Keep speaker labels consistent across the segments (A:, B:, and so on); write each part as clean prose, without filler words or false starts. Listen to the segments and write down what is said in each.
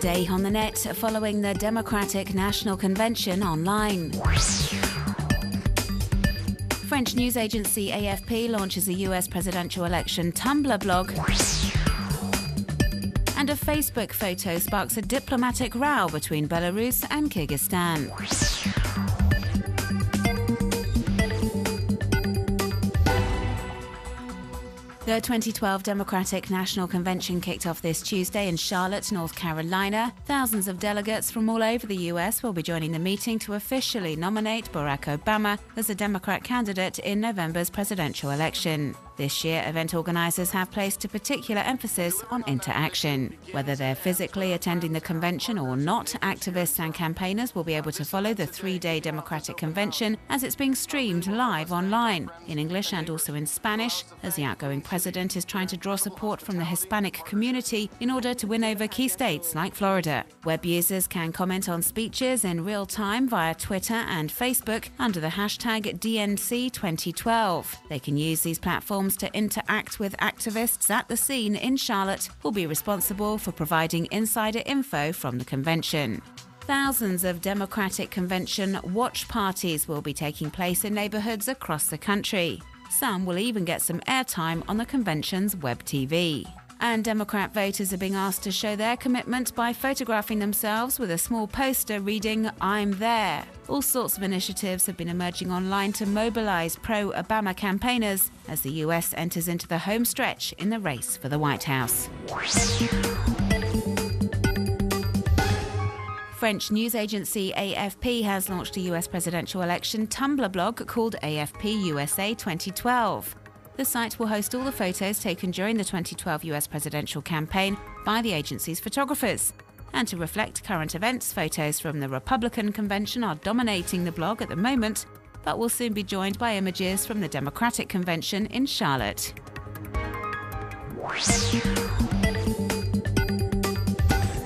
A: Today on the net, following the Democratic National Convention online. French news agency AFP launches a US presidential election Tumblr blog. And a Facebook photo sparks a diplomatic row between Belarus and Kyrgyzstan. The 2012 Democratic National Convention kicked off this Tuesday in Charlotte, North Carolina. Thousands of delegates from all over the US will be joining the meeting to officially nominate Barack Obama as a Democrat candidate in November's presidential election. This year, event organisers have placed a particular emphasis on interaction. Whether they're physically attending the convention or not, activists and campaigners will be able to follow the three-day Democratic Convention as it's being streamed live online, in English and also in Spanish, as the outgoing president is trying to draw support from the Hispanic community in order to win over key states like Florida. Web users can comment on speeches in real time via Twitter and Facebook under the hashtag DNC2012. They can use these platforms to interact with activists at the scene in Charlotte, who will be responsible for providing insider info from the convention. Thousands of Democratic Convention watch parties will be taking place in neighborhoods across the country. Some will even get some airtime on the convention's web TV. And Democrat voters are being asked to show their commitment by photographing themselves with a small poster reading, "I'm there." All sorts of initiatives have been emerging online to mobilize pro-Obama campaigners as the US enters into the home stretch in the race for the White House. French news agency AFP has launched a US presidential election Tumblr blog called AFP USA 2012. The site will host all the photos taken during the 2012 US presidential campaign by the agency's photographers. And to reflect current events, photos from the Republican convention are dominating the blog at the moment, but will soon be joined by images from the Democratic convention in Charlotte.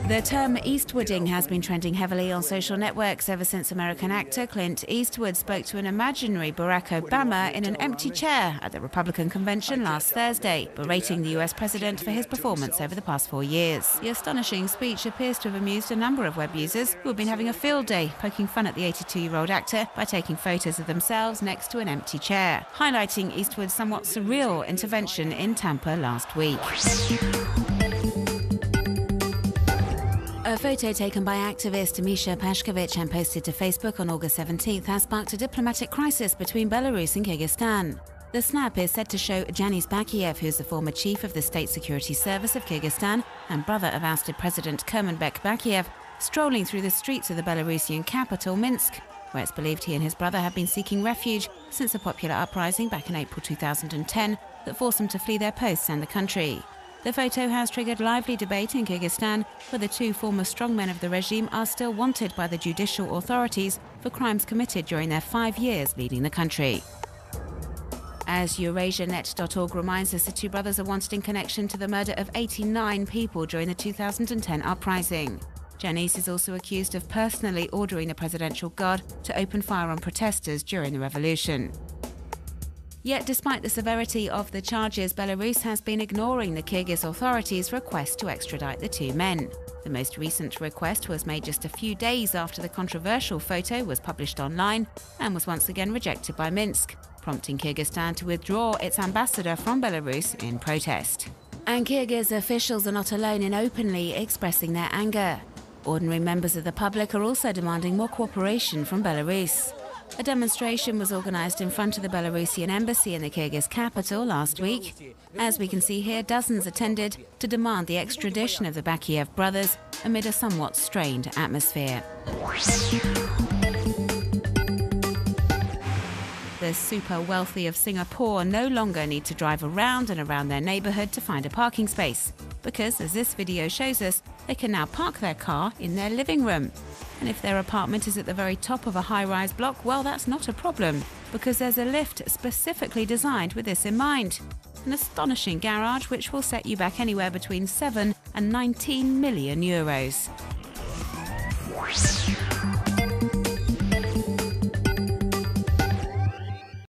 A: The term Eastwooding has been trending heavily on social networks ever since American actor Clint Eastwood spoke to an imaginary Barack Obama in an empty chair at the Republican convention last Thursday, berating the US president for his performance over the past 4 years. The astonishing speech appears to have amused a number of web users who have been having a field day, poking fun at the 82-year-old actor by taking photos of themselves next to an empty chair, highlighting Eastwood's somewhat surreal intervention in Tampa last week. A photo taken by activist Misha Pashkovich and posted to Facebook on August 17th has sparked a diplomatic crisis between Belarus and Kyrgyzstan. The snap is said to show Janis Bakiev, who is the former chief of the State Security Service of Kyrgyzstan and brother of ousted President Kurmanbek Bakiev, strolling through the streets of the Belarusian capital, Minsk, where it's believed he and his brother have been seeking refuge since a popular uprising back in April 2010 that forced them to flee their posts and the country. The photo has triggered lively debate in Kyrgyzstan, where the two former strongmen of the regime are still wanted by the judicial authorities for crimes committed during their 5 years leading the country. As EurasiaNet.org reminds us, the two brothers are wanted in connection to the murder of 89 people during the 2010 uprising. Janis is also accused of personally ordering the Presidential Guard to open fire on protesters during the revolution. Yet, despite the severity of the charges, Belarus has been ignoring the Kyrgyz authorities' request to extradite the two men. The most recent request was made just a few days after the controversial photo was published online and was once again rejected by Minsk, prompting Kyrgyzstan to withdraw its ambassador from Belarus in protest. And Kyrgyz officials are not alone in openly expressing their anger. Ordinary members of the public are also demanding more cooperation from Belarus. A demonstration was organised in front of the Belarusian embassy in the Kyrgyz capital last week. As we can see here, dozens attended to demand the extradition of the Bakiev brothers amid a somewhat strained atmosphere. The super wealthy of Singapore no longer need to drive around and around their neighbourhood to find a parking space, because, as this video shows us, they can now park their car in their living room. And if their apartment is at the very top of a high-rise block, well, that's not a problem, because there's a lift specifically designed with this in mind. An astonishing garage which will set you back anywhere between 7 and 19 million euros.